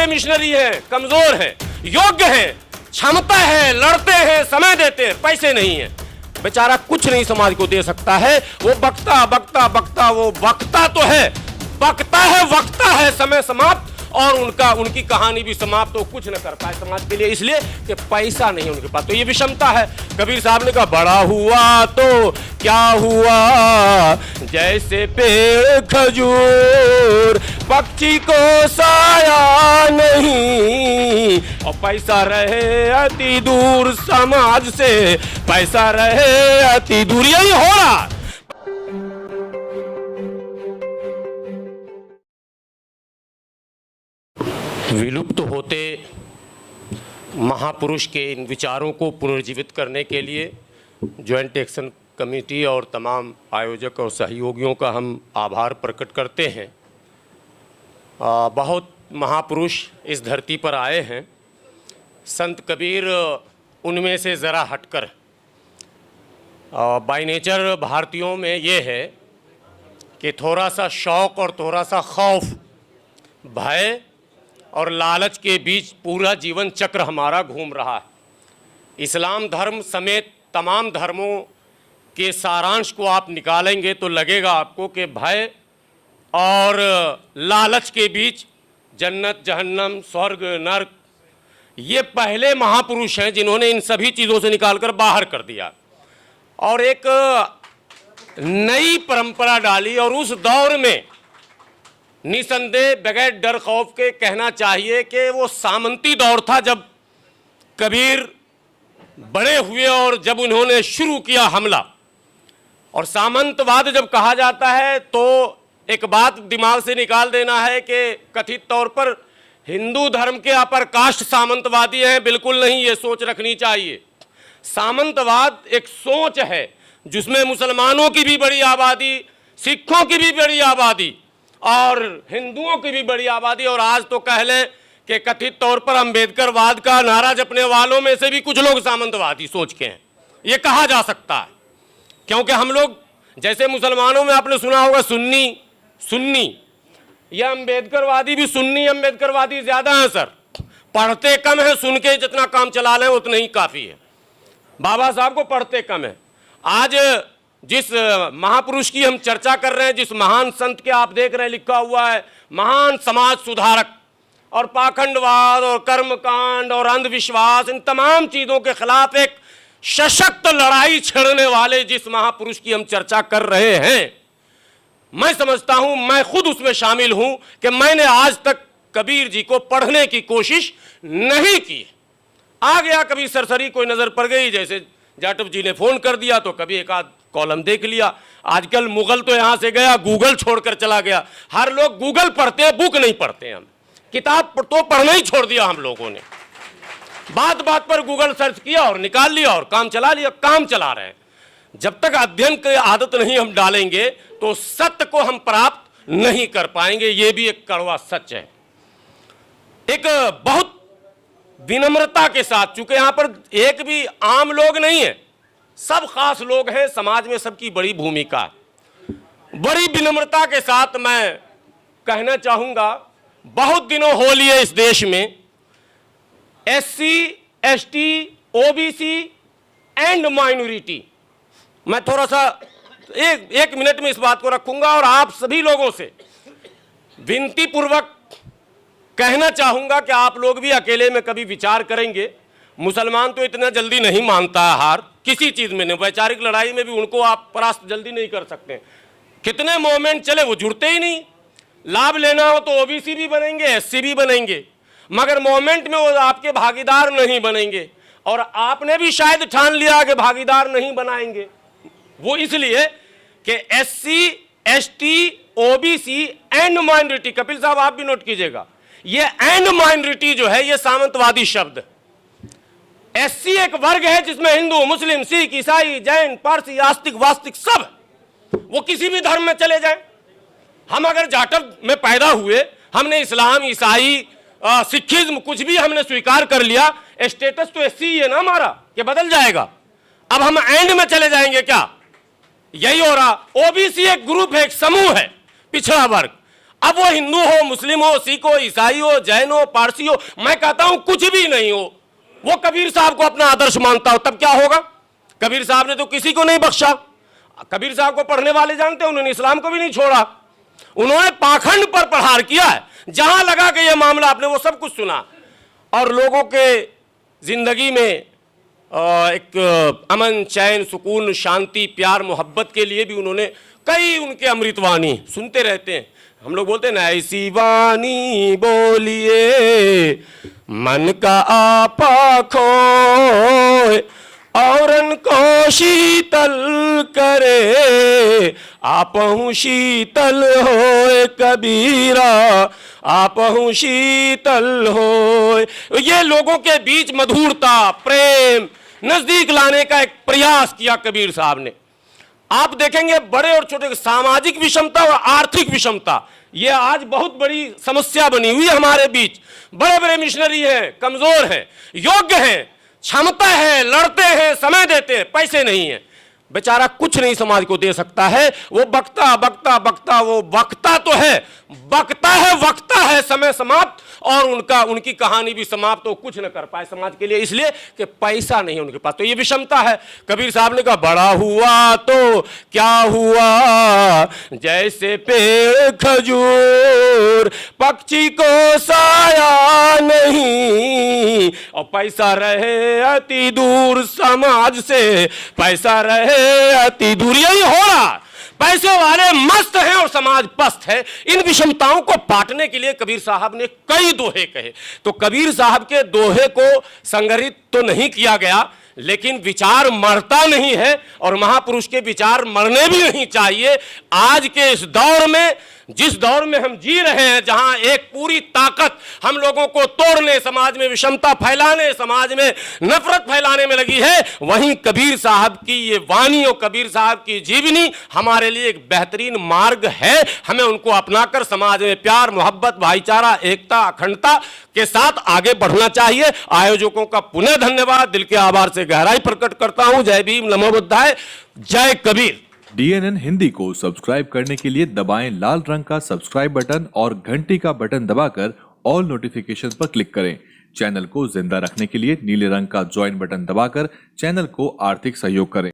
बड़े मिशनरी हैं, कमजोर हैं, योग्य हैं, क्षमता है, लड़ते हैं, समय देते हैं, पैसे नहीं है, बेचारा कुछ नहीं समाज को दे सकता है। वो बकता बकता बकता, वो बकता तो है, बकता है, वक्ता है, समय समाप्त, और उनकी कहानी भी समाप्त, तो कुछ न कर पाए समाज के लिए, इसलिए कि पैसा नहीं है उनके पास। तो ये विषमता है। कबीर साहब ने कहा बड़ा हुआ तो क्या हुआ, जैसे पेड़ खजूर, पक्षी को साया नहीं, और पैसा रहे अति दूर समाज से, पैसा रहे अति दूर, यही हो रहा। विलुप्त होते महापुरुष के इन विचारों को पुनर्जीवित करने के लिए ज्वाइंट एक्शन कमेटी और तमाम आयोजक और सहयोगियों का हम आभार प्रकट करते हैं। बहुत महापुरुष इस धरती पर आए हैं। संत कबीर उनमें से ज़रा हटकर, बाय नेचर भारतीयों में ये है कि थोड़ा सा शौक़ और थोड़ा सा खौफ, भय और लालच के बीच पूरा जीवन चक्र हमारा घूम रहा है। इस्लाम धर्म समेत तमाम धर्मों के सारांश को आप निकालेंगे तो लगेगा आपको कि भय और लालच के बीच जन्नत, जहन्नम, स्वर्ग, नर्क, ये पहले महापुरुष हैं जिन्होंने इन सभी चीज़ों से निकालकर बाहर कर दिया और एक नई परंपरा डाली। और उस दौर में निसंदेह बगैर डर खौफ के कहना चाहिए कि वो सामंती दौर था, जब कबीर बड़े हुए और जब उन्होंने शुरू किया हमला। और सामंतवाद जब कहा जाता है तो एक बात दिमाग से निकाल देना है कि कथित तौर पर हिंदू धर्म के अपर कास्ट सामंतवादी हैं, बिल्कुल नहीं, ये सोच रखनी चाहिए। सामंतवाद एक सोच है जिसमें मुसलमानों की भी बड़ी आबादी, सिखों की भी बड़ी आबादी और हिंदुओं की भी बड़ी आबादी, और आज तो कह लें कि कथित तौर पर अम्बेडकरवाद का नारा जपने वालों में से भी कुछ लोग सामंतवादी सोच के हैं, ये कहा जा सकता है। क्योंकि हम लोग जैसे मुसलमानों में आपने सुना होगा सुन्नी, यह अम्बेडकरवादी भी सुन्नी अम्बेडकरवादी ज़्यादा हैं सर, पढ़ते कम है, सुन के जितना काम चला लें उतना ही काफ़ी है। बाबा साहब को पढ़ते कम है। आज जिस महापुरुष की हम चर्चा कर रहे हैं, जिस महान संत के आप देख रहे हैं लिखा हुआ है महान समाज सुधारक, और पाखंडवाद और कर्मकांड और अंधविश्वास, इन तमाम चीज़ों के खिलाफ एक सशक्त लड़ाई छेड़ने वाले जिस महापुरुष की हम चर्चा कर रहे हैं, मैं समझता हूं, मैं खुद उसमें शामिल हूं कि मैंने आज तक कबीर जी को पढ़ने की कोशिश नहीं की। आ गया कभी सरसरी कोई नज़र पड़ गई, जैसे जाटव जी ने फ़ोन कर दिया तो कभी एक आध कॉलम देख लिया। आजकल मुगल तो यहाँ से गया, गूगल छोड़कर चला गया। हर लोग गूगल पढ़ते हैं, बुक नहीं पढ़ते हैं। हम किताब तो पढ़ना ही छोड़ दिया हम लोगों ने। बात बात पर गूगल सर्च किया और निकाल लिया और काम चला लिया, काम चला रहे हैं। जब तक अध्ययन की आदत नहीं हम डालेंगे तो सत्य को हम प्राप्त नहीं कर पाएंगे। ये भी एक कड़वा सच है। एक बहुत विनम्रता के साथ, चूंकि यहाँ पर एक भी आम लोग नहीं है, सब खास लोग हैं, समाज में सबकी बड़ी भूमिका है। बड़ी विनम्रता के साथ मैं कहना चाहूँगा, बहुत दिनों हो लिए इस देश में SC, ST, OBC and minority, मैं थोड़ा सा एक मिनट में इस बात को रखूंगा और आप सभी लोगों से विनती पूर्वक कहना चाहूँगा कि आप लोग भी अकेले में कभी विचार करेंगे। मुसलमान तो इतना जल्दी नहीं मानता है हार किसी चीज़ में, नहीं, वैचारिक लड़ाई में भी उनको आप परास्त जल्दी नहीं कर सकते। कितने मूवमेंट चले वो जुड़ते ही नहीं। लाभ लेना हो तो OBC भी बनेंगे, SC भी बनेंगे, मगर मूवमेंट में वो आपके भागीदार नहीं बनेंगे। और आपने भी शायद ठान लिया कि भागीदार नहीं बनाएंगे, वो इसलिए कि SC, ST, OBC and minority, Kapil साहब आप भी नोट कीजिएगा, ये एंड माइनॉरिटी जो है ये सामंतवादी शब्द। SC एक वर्ग है जिसमें हिंदू, मुस्लिम, सिख, ईसाई, जैन, पारसी, आस्तिक, वास्तिक सब, वो किसी भी धर्म में चले जाएं। हम अगर जाटव में पैदा हुए, हमने इस्लाम, ईसाई, सिखिज्म कुछ भी हमने स्वीकार कर लिया, स्टेटस तो SC ही है ना हमारा, कि बदल जाएगा। अब हम एंड में चले जाएंगे क्या? यही हो रहा। OBC एक ग्रुप है, एक समूह है, पिछड़ा वर्ग। अब वो हिंदू हो, मुस्लिम हो, सिख हो, ईसाई हो, जैन हो, पारसी हो, मैं कहता हूं कुछ भी नहीं हो, वो कबीर साहब को अपना आदर्श मानता हो, तब क्या होगा? कबीर साहब ने तो किसी को नहीं बख्शा। कबीर साहब को पढ़ने वाले जानते हैं, उन्होंने इस्लाम को भी नहीं छोड़ा, उन्होंने पाखंड पर प्रहार किया है। जहां लगा कि यह मामला, आपने वो सब कुछ सुना, और लोगों के जिंदगी में एक अमन, चैन, सुकून, शांति, प्यार, मोहब्बत के लिए भी उन्होंने कई उनके अमृतवाणी सुनते रहते हैं। हम लोग बोलते हैं ना, ऐसी वाणी बोलिए मन का आपा खोए, औरन को शीतल करे, आपहु शीतल होए कबीरा, आपहु शीतल होए। ये लोगों के बीच मधुरता, प्रेम, नजदीक लाने का एक प्रयास किया कबीर साहब ने। आप देखेंगे बड़े और छोटे, सामाजिक विषमता और आर्थिक विषमता, यह आज बहुत बड़ी समस्या बनी हुई है हमारे बीच। बड़े बड़े मिशनरी हैं, कमजोर हैं, योग्य हैं, क्षमता है, लड़ते हैं, समय देते हैं, पैसे नहीं है, बेचारा कुछ नहीं समाज को दे सकता है। वो बकता बकता बकता, वो वक्ता तो है, बकता है, वक्ता है, समय समाप्त, और उनकी कहानी भी समाप्त, तो कुछ न कर पाए समाज के लिए, इसलिए कि पैसा नहीं है उनके पास। तो ये विषमता है। कबीर साहब ने कहा, बड़ा हुआ तो क्या हुआ, जैसे पेड़ खजूर, पक्षी को साया नहीं, और पैसा रहे अति दूर समाज से, पैसा रहे अति दूर। यही हो रहा, पैसे वाले मस्त हैं और समाज पस्त है। इन विषमताओं को पाटने के लिए कबीर साहब ने कई दोहे कहे। तो कबीर साहब के दोहे को संग्रहित तो नहीं किया गया, लेकिन विचार मरता नहीं है, और महापुरुष के विचार मरने भी नहीं चाहिए। आज के इस दौर में, जिस दौर में हम जी रहे हैं, जहां एक पूरी ताकत हम लोगों को तोड़ने, समाज में विषमता फैलाने, समाज में नफरत फैलाने में लगी है, वहीं कबीर साहब की ये वाणी और कबीर साहब की जीवनी हमारे लिए एक बेहतरीन मार्ग है। हमें उनको अपनाकर समाज में प्यार, मोहब्बत, भाईचारा, एकता, अखंडता के साथ आगे बढ़ना चाहिए। आयोजकों का पुनः धन्यवाद, दिल के आभार से गहराई प्रकट करता हूं। जय भीम, नमो बुद्धाय, जय कबीर। DNN हिंदी को सब्सक्राइब करने के लिए दबाएं लाल रंग का सब्सक्राइब बटन और घंटी का बटन दबाकर ऑल नोटिफिकेशन पर क्लिक करें। चैनल को जिंदा रखने के लिए नीले रंग का ज्वाइन बटन दबाकर चैनल को आर्थिक सहयोग करें।